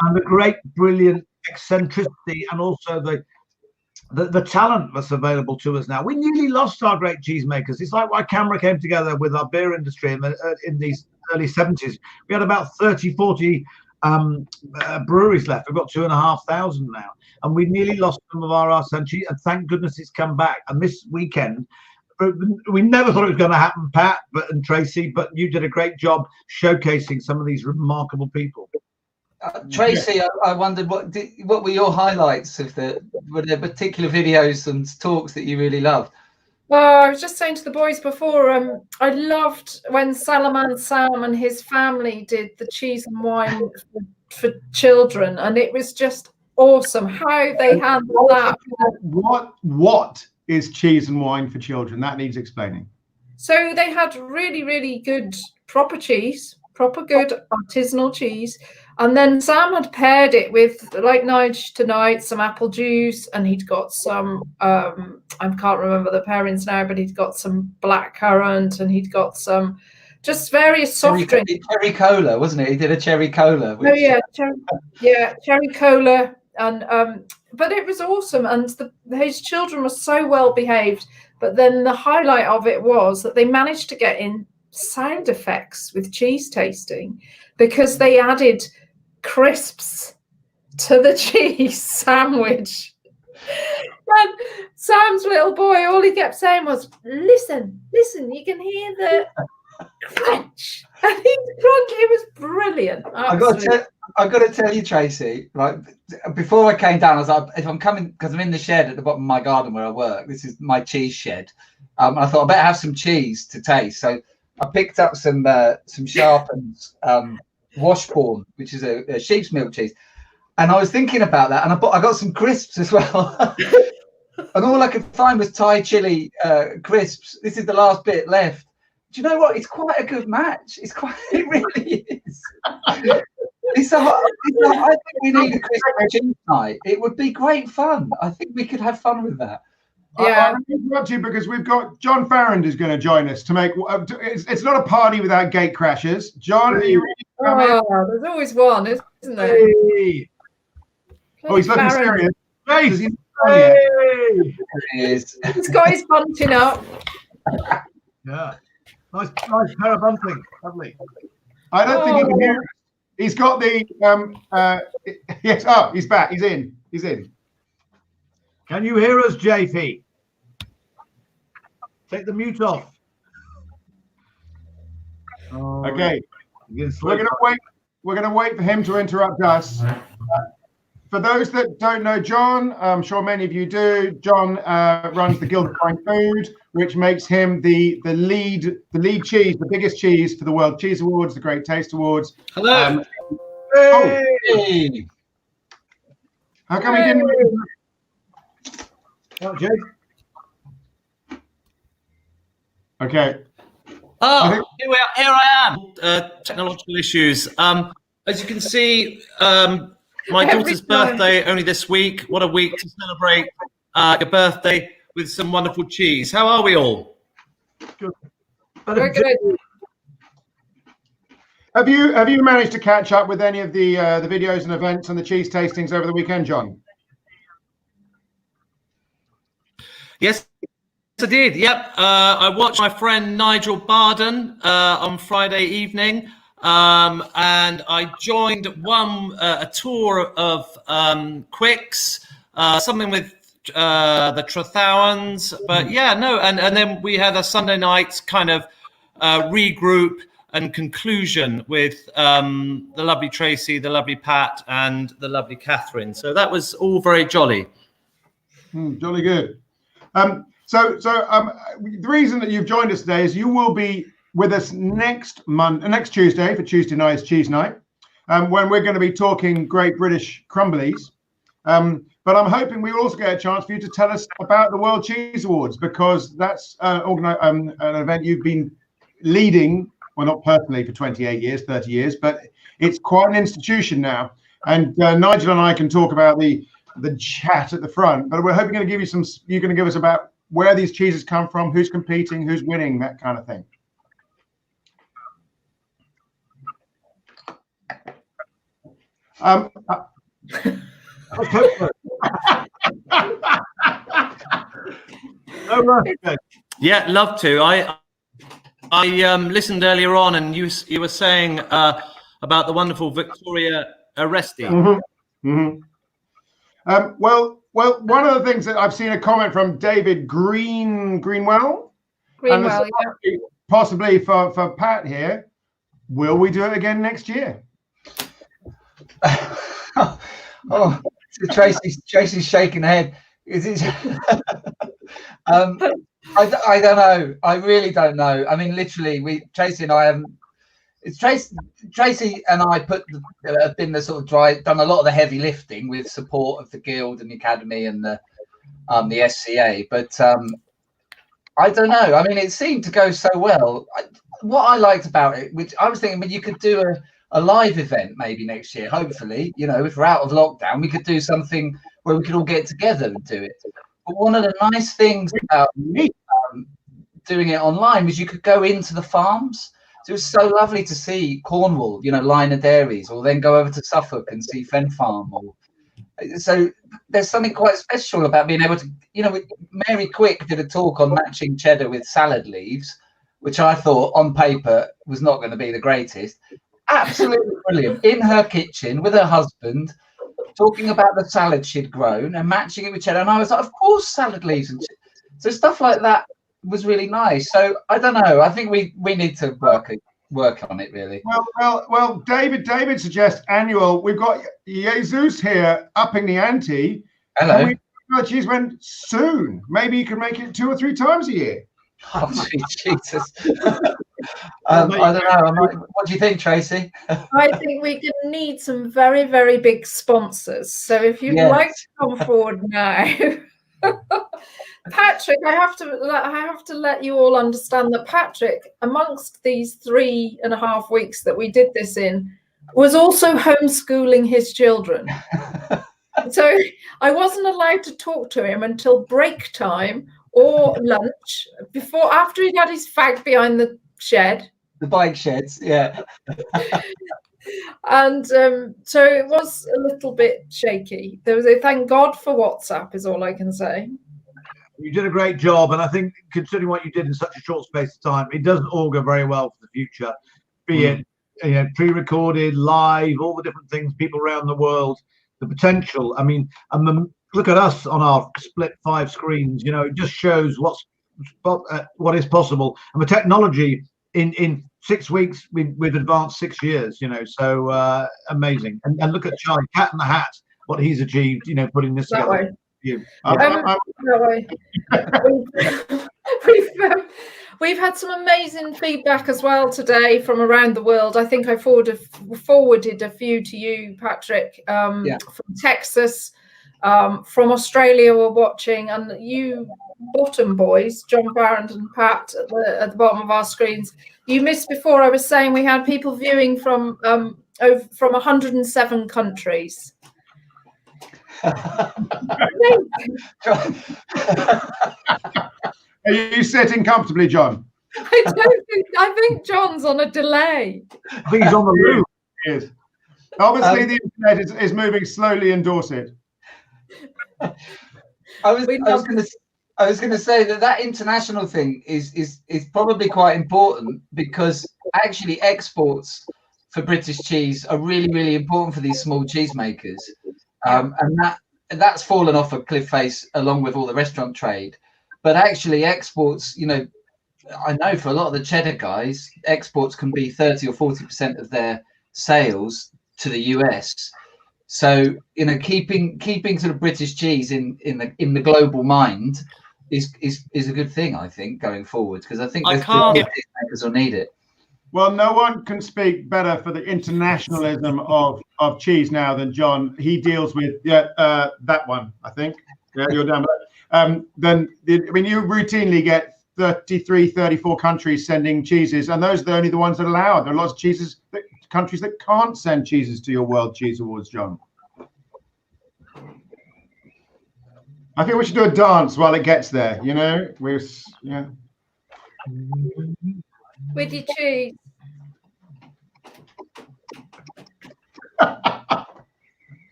And the great, brilliant eccentricity and also the talent that's available to us now. We nearly lost our great cheesemakers. It's like why Camera came together with our beer industry in these early 70s. We had about 30, 40 breweries left. We've got 2,500 now. And we nearly lost some of our artisan cheese. And thank goodness it's come back. And this weekend, we never thought it was going to happen, Pat and Tracy, but you did a great job showcasing some of these remarkable people. Tracy, I wondered what were your highlights of were there particular videos and talks that you really loved? Well, I was just saying to the boys before, I loved when Salaman Sam and his family did the cheese and wine for children, and it was just awesome how they handled that. What is cheese and wine for children? That needs explaining. So they had really, really good proper cheese, proper good artisanal cheese. And then Sam had paired it with, like Nige tonight, some apple juice, and he'd got some, I can't remember the pairings now, but he'd got some blackcurrant, and he'd got some just various soft drinks. Cherry cola, wasn't it? He did a cherry cola. Oh yeah, cherry cola, and but it was awesome, and his children were so well behaved. But then the highlight of it was that they managed to get in sound effects with cheese tasting because they added crisps to the cheese sandwich. And Sam's little boy, all he kept saying was, listen, you can hear the crunch. And he's crunch. It was brilliant. I've got to tell you, Tracy, right, before I came down, I was like, if I'm coming, because I'm in the shed at the bottom of my garden where I work, this is my cheese shed. I thought I better have some cheese to taste. So I picked up some sharpened Washbourne, which is a sheep's milk cheese. And I was thinking about that, and I got some crisps as well. And all I could find was Thai chili crisps. This is the last bit left. Do you know what? It's quite a good match. It really is. I think we need a crisp cheese night. It would be great fun. I think we could have fun with that. Yeah, I'm interrupt you because we've got John Farrand is going to join us to make. It's not a party without gate crashers. John, are you ready? There's always one, isn't there? Hey. Oh, he's looking serious. Hey. He is. He's got his bunting up. Yeah, nice pair of bunting, lovely. I don't think he can hear us. He's got the yes. Oh, he's back. He's in. Can you hear us, JP? Take the mute off. Okay. We're going to wait. We're going to wait for him to interrupt us. For those that don't know John, I'm sure many of you do. John runs the Guild of Fine Food, which makes him the lead cheese, the biggest cheese for the World Cheese Awards, the Great Taste Awards. Hello. Hey. How come he didn't? Oh, Jay. Okay. Oh, here I am. Technological issues. As you can see, my daughter's birthday only this week. What a week to celebrate your birthday with some wonderful cheese. How are we all? Good. We're good. Have you managed to catch up with any of the videos and events and the cheese tastings over the weekend, John? Yes, I did. Yep. I watched my friend Nigel Barden on Friday evening, and I joined a tour of Quicks, something with the Trethowans. But yeah, no, and then we had a Sunday night kind of regroup and conclusion with the lovely Tracy, the lovely Pat, and the lovely Catherine. So that was all very jolly. Jolly good. So the reason that you've joined us today is you will be with us next Tuesday for Tuesday night's cheese night, when we're going to be talking Great British Crumblies. But But I'm hoping we will also get a chance for you to tell us about the World Cheese Awards, because that's an event you've been leading, well, not personally for 28 years, 30 years, but it's quite an institution now. And Nigel and I can talk about the chat at the front, but we're hoping to give you some, you're going to give us about where these cheeses come from, who's competing, who's winning, that kind of thing. Yeah, love to. I listened earlier on, and you were saying about the wonderful Victoria Aresti. Mm-hmm. Mm-hmm. Well, one of the things that I've seen a comment from David Greenwell, yeah. Possibly for Pat here. Will we do it again next year? Oh, Tracy's shaking her head. Is it? I don't know. I really don't know. I mean, literally, Tracy and I haven't. Tracy and I have been the sort of done a lot of the heavy lifting with support of the guild and the academy and the SCA. But I don't know. I mean, it seemed to go so well. What I liked about it, which I was thinking, you could do a live event maybe next year. Hopefully, if we're out of lockdown, we could do something where we could all get together and do it. But one of the nice things about doing it online was you could go into the farms. So it was so lovely to see Cornwall, Liner Dairies, or then go over to Suffolk and see Fen Farm. So there's something quite special about being able to, Mary Quick did a talk on matching cheddar with salad leaves, which I thought on paper was not going to be the greatest. Absolutely brilliant. In her kitchen with her husband, talking about the salad she'd grown and matching it with cheddar. And I was like, of course, salad leaves. And so stuff like that was really nice. So I don't know. I think we need to work on it, really. Well, David suggests annual. We've got Jesus here upping the ante. Hello. Cheese went soon. Maybe you can make it 2 or 3 times a year. Oh, Jesus. I don't know. What do you think, Tracy? I think we can need some very, very big sponsors. So if you'd like to come forward now, Patrick, I have to let you all understand that Patrick, amongst these 3.5 weeks that we did this in, was also homeschooling his children. So I wasn't allowed to talk to him until break time or lunch, after he'd had his fag behind the shed. The bike sheds, yeah. And so it was a little bit shaky. There was thank God for WhatsApp is all I can say. You did a great job, and I think considering what you did in such a short space of time, it does augur very well for the future. Be it pre-recorded, live, all the different things, people around the world, the potential. I mean, look at us on our split 5 screens. It just shows what is possible. And the technology in 6 weeks, we've advanced 6 years. So amazing. And look at Charlie, Cat in the Hat, what he's achieved. Putting this together. We've had some amazing feedback as well today from around the world. I think I forwarded a few to you, Patrick, from Texas, from Australia we're watching, and you bottom boys, John Barrett and Pat at the bottom of our screens. You missed before I was saying we had people viewing from 107 countries. Are you sitting comfortably, John? I think John's on a delay. I think he's on the move. He is. Obviously, the internet is moving slowly in Dorset. I was going to say that international thing is probably quite important, because actually exports for British cheese are really, really important for these small cheese makers. And that's fallen off a cliff face along with all the restaurant trade. But actually exports, I know for a lot of the cheddar guys, exports can be 30 or 40% of their sales to the US. So, keeping sort of British cheese in the global mind is a good thing, I think, going forward, because I think makers will need it. Well, no one can speak better for the internationalism of of cheese now than John. He deals with that one, I think. Yeah, you're down below. Then I mean, you routinely get 33, 34 countries sending cheeses, and those are only the ones that are allowed. There are lots of countries that can't send cheeses to your World Cheese Awards, John. I think we should do a dance while it gets there. You know, with your cheese.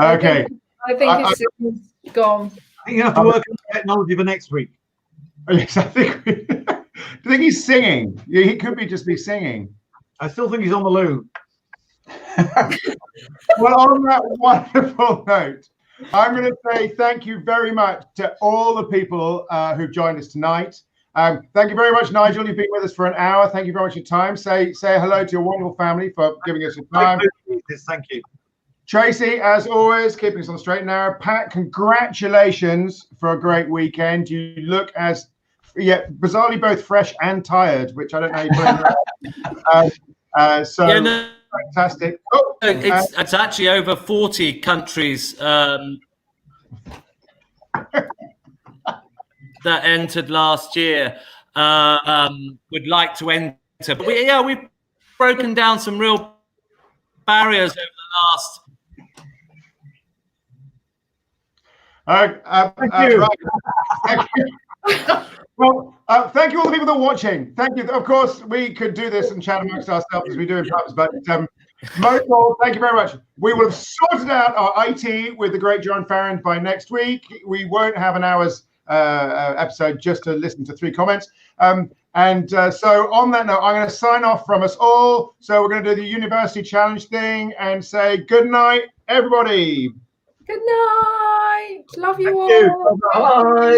Okay. I think it's gone. I think you have to work on technology for next week. Yes, I think. Do you think he's singing? Yeah, he could just be singing. I still think he's on the loo. Well, on that wonderful note, I'm going to say thank you very much to all the people who've joined us tonight. Thank you very much, Nigel. You've been with us for an hour. Thank you very much for your time. Say hello to your wonderful family for giving us your time. Thank you. Tracy, as always, keeping us on the straight and narrow. Pat, congratulations for a great weekend. You look bizarrely both fresh and tired, which I don't know how you put in there. Fantastic. Oh, it's actually over 40 countries that entered last year would like to enter. But we've broken down some real barriers over the last. Thank you. Thank you. Well, thank you all the people that are watching. Thank you. Of course, we could do this and chat amongst ourselves as we do in pubs, but most of all, thank you very much. We will have sorted out our IT with the great John Farron by next week. We won't have an hour's episode just to listen to 3 comments. So on that note, I'm going to sign off from us all. So we're going to do the University Challenge thing and say good night, everybody. Good night. Love you all. Bye.